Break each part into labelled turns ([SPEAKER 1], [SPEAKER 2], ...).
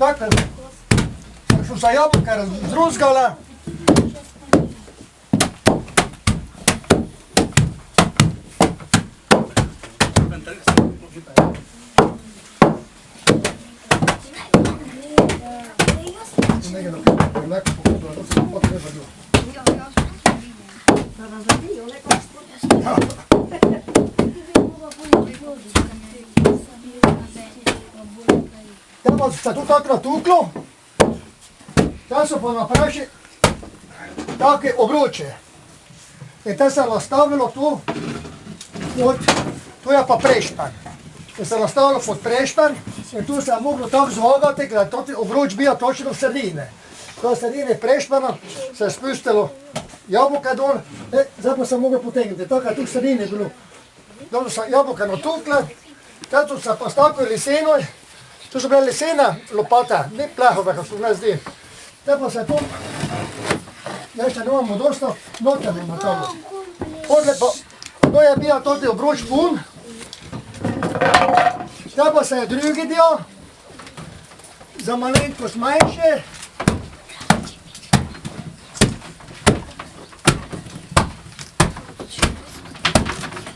[SPEAKER 1] Dakle, su se jabuke zruzgale. Tamo se tu tako natuklo, tam so pa napraši take obroče. In tam se je nastavilo tu, tu je pa prešpan. In se je nastavilo pod prešpan in tu se je moglo tako zvagati, da je toti obroč bil točno v sredine. To v sredini prešpana se je spustilo jabolke dol, zdaj pa se je moglo potegniti, tako je tu v sredini bilo. Dol so jabolke natukle, tam so se pa stavili senoj. Tu so bile lesene lopate, ne plehove, kako se ne zdi. Te pa se tu, zdaj še nemamo dosta, noter ne matalo. Odle pa, to je bil toti obroč pun. Te pa se je drugi del, za malenkost manjše.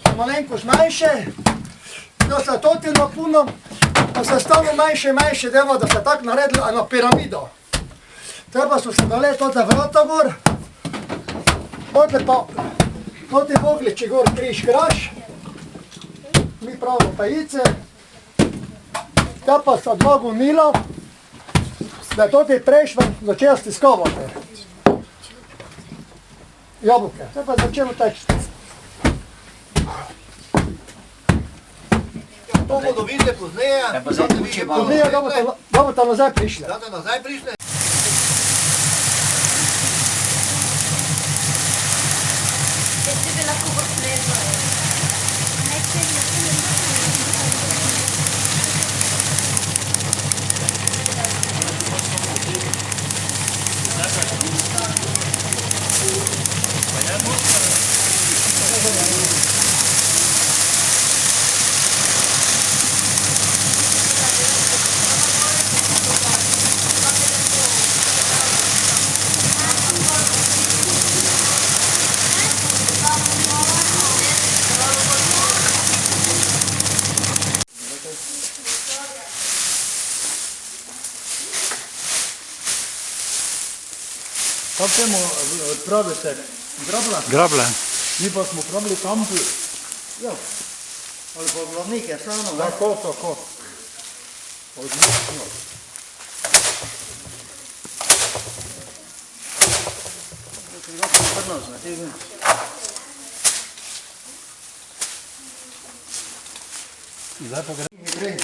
[SPEAKER 1] Za malenkost manjše, da se toti napunom. Pa se stalo manjše in manjše delo, da se tako naredili eno piramido. Treba so se dali tote vrata gor, odle pa toti vogliči gor križ kraž, mi pravimo pajice, te pa sta dva gomila, da je toti prešven začel stiskavati jabolke. Te pa je začelo teči.
[SPEAKER 2] To bodo videli pozneje,
[SPEAKER 1] Pozneje, da bo ta nazaj prišli.
[SPEAKER 2] da te nazaj prišli.
[SPEAKER 3] Kako temu pravite? Grabla?
[SPEAKER 4] Grable.
[SPEAKER 3] Mi pa smo pravili kampi.
[SPEAKER 1] Ja, ali pa glavnike, samo.
[SPEAKER 3] Tako, tako. Odlično.
[SPEAKER 4] Zdaj pa gre.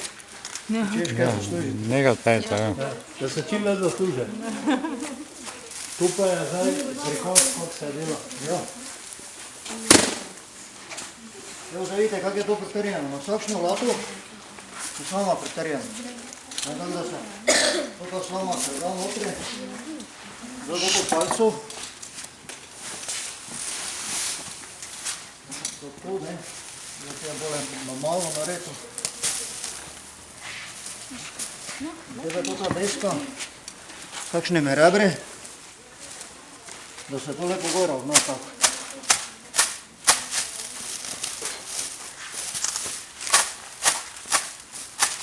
[SPEAKER 1] Češka
[SPEAKER 4] Nekaj peta, ja.
[SPEAKER 3] Da se čim več zasluže. Tu pa je zdaj prikaz, kako se dela.
[SPEAKER 1] Ja. Evo da vidite kako je to pritrjeno. Na vsakšno lato je slama pritrjena. Tako da se ta slama se da notri. Zdaj bo po palcu. Tako, ne. Zdaj je bolj normalno naredil. Zdaj je to ta deska s kakšnimi rebri, da se to lepo gora vna tako.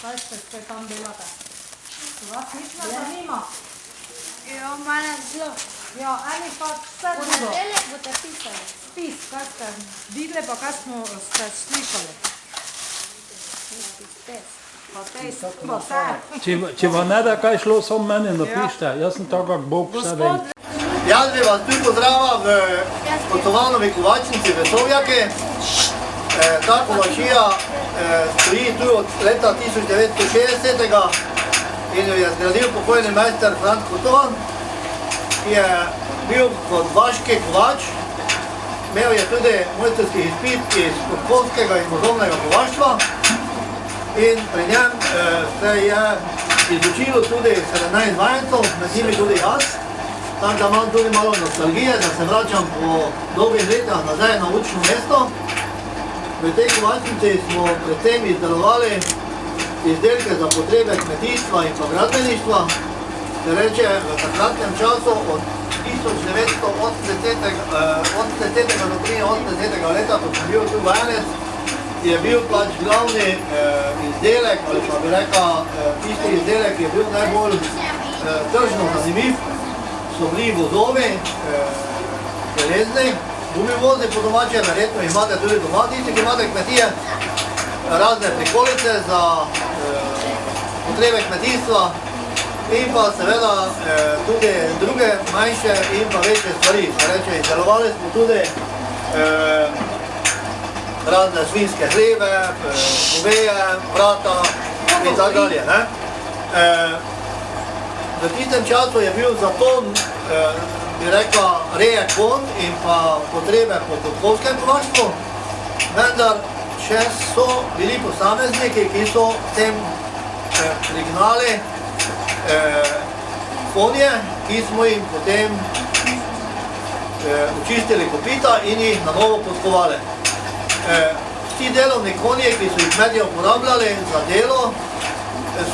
[SPEAKER 5] Kaj ste tam delate? Vas nič ne zanima?
[SPEAKER 6] Jo, mene zelo.
[SPEAKER 5] Ja, eni pa vse drugo.
[SPEAKER 6] Ponedeljek boste pisali.
[SPEAKER 5] Spis, kaj ste videli pa kaj ste slišali? Pa test, pa vse.
[SPEAKER 3] Če vam ne da kaj šlo, samo meni napište. Jaz sem tako, kako Bog vse ve.
[SPEAKER 2] Jaz bi vas tu pozdravil v Kotovanovi kovačnici v Sovjaki. Ta kovačija stoji tu od leta 1960. In jo je zgradil pokojni majster Franc Kotovan, ki je bil kot vaški kovač. Imel je tudi mojsterski izpit iz podkovskega in mozdovnega kovaštva. In pri njem se je izučilo tudi 17 vajencev, med njimi tudi jaz. Tako da imam tudi malo nostalgije, da se vračam po dobrih letih nazaj na učno mesto. V tej kovačnici smo predvsem izdelovali izdelke za potrebe kmetijstva in pa gradbeništva. Se reče, v takratnem času od 1980 do 1983 leta, ko sem bil tu vajenec, je bil pač glavni izdelek, ali pa bi rekel, tisti izdelek, ki je bil najbolj tržno zanimiv, so bili vozovi, železni, gumivozi po domače, verjetno imate tudi doma, tisti, ki imate kmetije, razne prikolice za potrebe kmetijstva in pa seveda tudi druge manjše in pa večje stvari. Reče, izdelovali smo tudi razne svinjske hleve, goveje, vrata in tako dalje. V tistem času je bil zaton, bi rekla, reje konj in pa potrebe po podkovskem kovaštvu, vendar še so bili posamezniki, ki so tem prignali konje, ki smo jim potem očistili kopita in jih na novo podkovali. Ti delovni konji, ki so jih kmetje uporabljali za delo,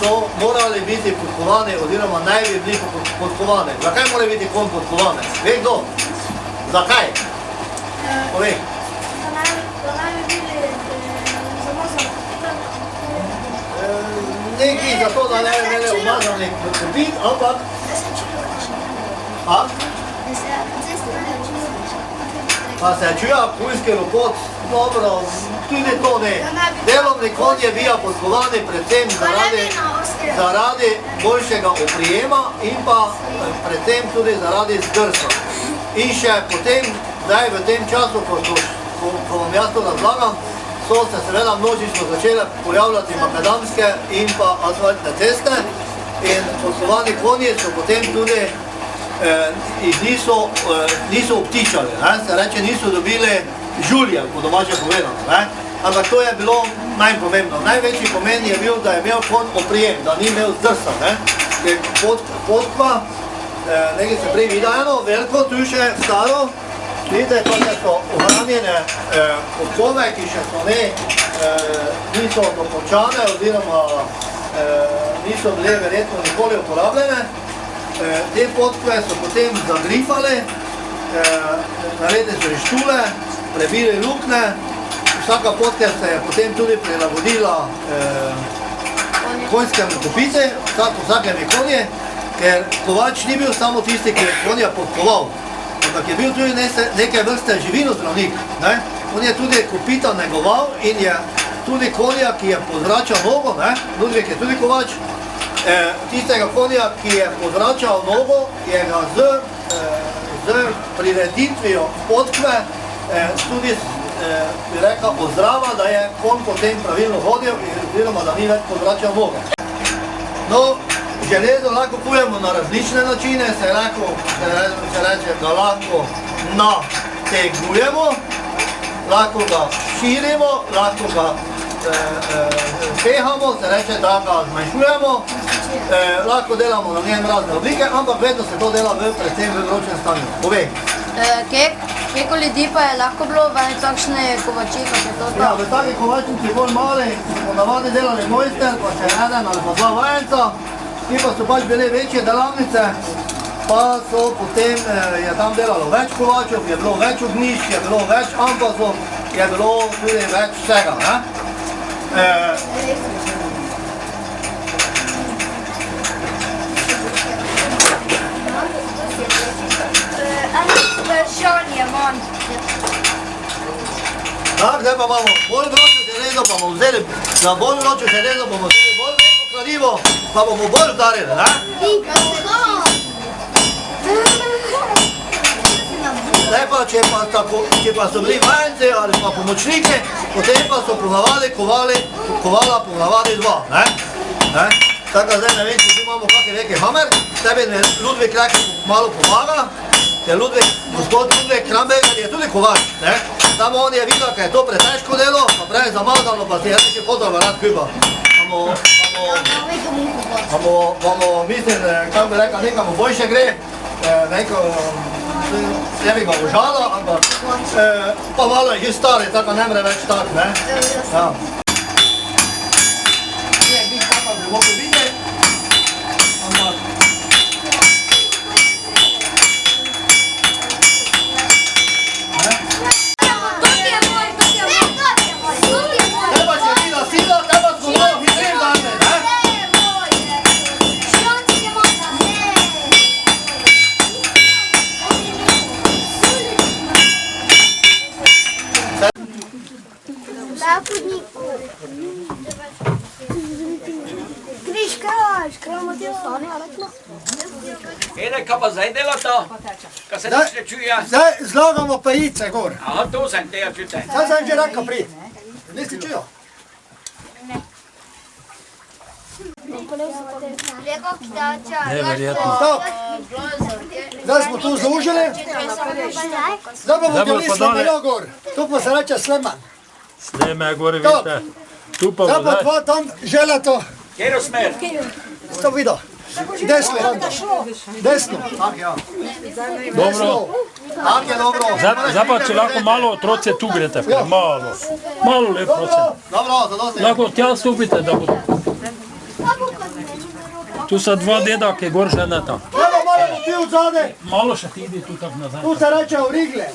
[SPEAKER 2] so morali biti podkovani oziroma naj bi bili podkovani. Zakaj mora biti konj podkovane? Ve kdo? Zakaj? Povej. Nekaj za to, da ne bi imeli umazani kopit, ampak... Pa se čuja puljski ropot, dobro, tudi to ne. Delovni konj je bil podkovani predvsem zaradi boljšega oprijema in pa predvsem tudi zaradi zdrsa. In še potem, zdaj v tem času, ko vam jaz to razlagam, so se seveda množično začele pojavljati makadamske in pa asfaltne ceste in podkovani konji so potem tudi jih niso obtičali, se reče, niso dobili žulje, po domače povedano. Ampak to je bilo najpomembno. Največji pomen je bil, da je imel konj oprijem, da ni imel zdrsa. Podkva, nekaj se prej vidi eno, veliko, tu še staro, vidite, to so ohranjene podkove, ki še so niso dokončane oziroma niso bile verjetno nikoli uporabljene. Te podkve so potem zagrifali, naredili so štule, prebili lukne, vsaka podkve se je potem tudi prilagodila konjskemu kopice, vsakemu konje, ker kovač ni bil samo tisti, ki je konja podkoval, ampak je bil tudi neke vrste živinozdravnik. On je tudi kopita negoval in je tudi konja, ki je pozvračal nogo, Ludvik je tudi kovač, tistega konja, ki je pozvračal nogo, je ga z prireditvijo podkve tudi, bi rekel, ozdrava, da je konj potem pravilno hodil oziroma da ni več pozvračal noge. No, železo lahko kupujemo na različne načine, se reče, da lahko nategujemo, lahko ga širimo, lahko ga pehamo, se reče, da ga zmanjšujemo, lahko delamo na njem razne oblike, ampak vedno se to dela predvsem v vročem stanju. Povej.
[SPEAKER 6] Koliko ljudi pa je lahko bilo v takšne kovači, kot je to?
[SPEAKER 2] Ja, v taki kovačnici bolj mali, smo navadi delali mojster, pa še eden ali pa dva vajenca, ki pa so pač bile večje delavnice, pa so potem, je tam delalo več kovačev, je bilo več ognišč, je bilo več ampasov, je bilo tudi več vsega.
[SPEAKER 6] Vprašanje imam.
[SPEAKER 2] Tak, zdaj pa imamo bolj vroče železo, pa bomo vzeli, za bolj vroče železo bomo vzeli bolj veliko kladivo, pa bomo bolj udarili, Zdaj pa, če pa so bili vajenci ali pa pomočniki, potem pa so kovala po navadi dva, Tako da zdaj ne vem, če tu imamo kakšen neki hamer, tebi Ludvik rekel malo pomaga, ker gospod Ludvik Kramberger je tudi kovač, Samo on je videl, ker je to pretežko delo, pa prej zamazano, pa si je neki fotoaparat kupa. Bomo, mislim, kako bi rekel, nekamo boljše gre, ne bi ga užala, ampak pa malo je že stari, tako ne mre več tak, moglo biti, ampak treba še bila sila, treba smo malo hitreje dane, ne?
[SPEAKER 7] Ene, kaj pa zdaj delata? Kaj se nič ne čuje?
[SPEAKER 1] Zdaj zlagamo pajice gor.
[SPEAKER 7] Aha, to sem tega čute.
[SPEAKER 1] Zdaj sem že rekel prid. Nisi čujo?
[SPEAKER 3] Neverjetno.
[SPEAKER 1] Tako, zdaj smo tu zaužili. Zdaj bomo dali slamenjo gor. Tu pa se reče sleman.
[SPEAKER 3] Sleme gore, vidite. Tu pa
[SPEAKER 1] Zdaj pa
[SPEAKER 3] zdaj.
[SPEAKER 1] dva tam želato.
[SPEAKER 7] Kjero smer?
[SPEAKER 1] To vidio. Desno. Desno.
[SPEAKER 2] Tak, ja.
[SPEAKER 3] Dobro.
[SPEAKER 2] Tak je dobro.
[SPEAKER 3] Zdaj pa če lahko malo otroce tu grete, malo. Malo lep prosim.
[SPEAKER 2] Dobro, zadosti.
[SPEAKER 3] Lahko tja stopite, da bo. Tu so dva deda, ki gor ženeta.
[SPEAKER 1] Evo malo ti od zade.
[SPEAKER 3] Malo še ti idi tu tak nazaj.
[SPEAKER 1] Tu se reče origle.